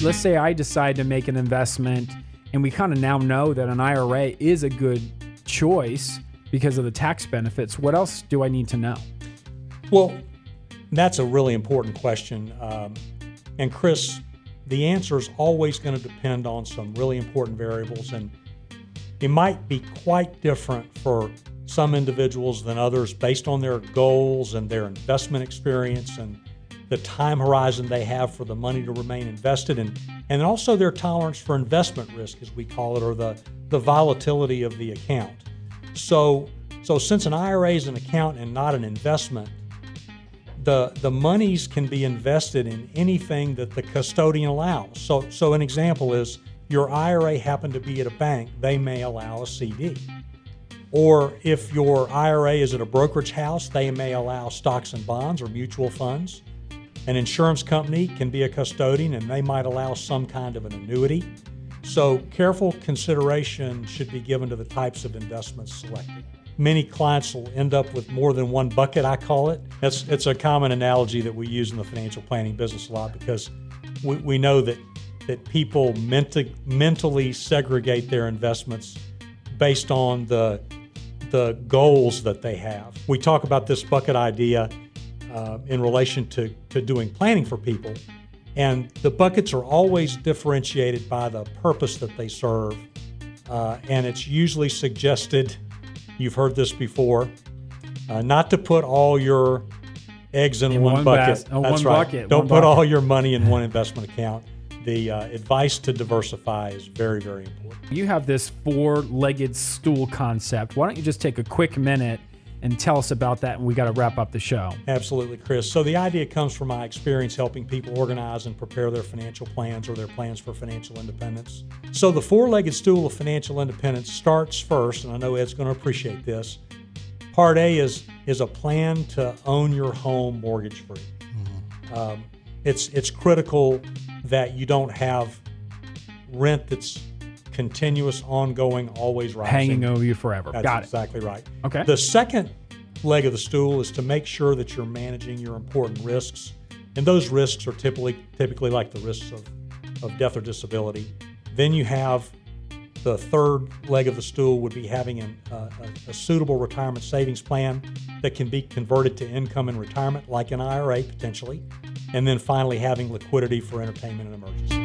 let's say I decide to make an investment, and we kind of now know that an IRA is a good choice because of the tax benefits. What else do I need to know? Well, that's a really important question. And Chris, the answer is always going to depend on some really important variables, and it might be quite different for some individuals than others based on their goals and their investment experience and the time horizon they have for the money to remain invested in, and also their tolerance for investment risk, as we call it, or the volatility of the account. So since an IRA is an account and not an investment, the monies can be invested in anything that the custodian allows. So an example is your IRA happened to be at a bank, they may allow a CD. Or if your IRA is at a brokerage house, they may allow stocks and bonds or mutual funds. An insurance company can be a custodian and they might allow some kind of an annuity. So careful consideration should be given to the types of investments selected. Many clients will end up with more than one bucket, I call it. It's a common analogy that we use in the financial planning business a lot because we know that people mentally segregate their investments based on the goals that they have. We talk about this bucket idea in relation to doing planning for people, and the buckets are always differentiated by the purpose that they serve, and it's usually suggested, you've heard this before, not to put all your eggs in one bucket. That's right. Bucket. Don't put all your money in one investment account. The advice to diversify is very, very important. You have this four-legged stool concept. Why don't you just take a quick minute and tell us about that, and we got to wrap up the show. Absolutely, Chris. So the idea comes from my experience helping people organize and prepare their financial plans or their plans for financial independence. So the four-legged stool of financial independence starts first, and I know Ed's going to appreciate this. Part A is a plan to own your home mortgage-free. Mm-hmm. It's critical that you don't have rent that's continuous, ongoing, always rising. Hanging over you forever. That's exactly right. Okay. The second leg of the stool is to make sure that you're managing your important risks. And those risks are typically like the risks of death or disability. Then you have the third leg of the stool would be having a suitable retirement savings plan that can be converted to income in retirement, like an IRA potentially. And then finally having liquidity for entertainment and emergencies.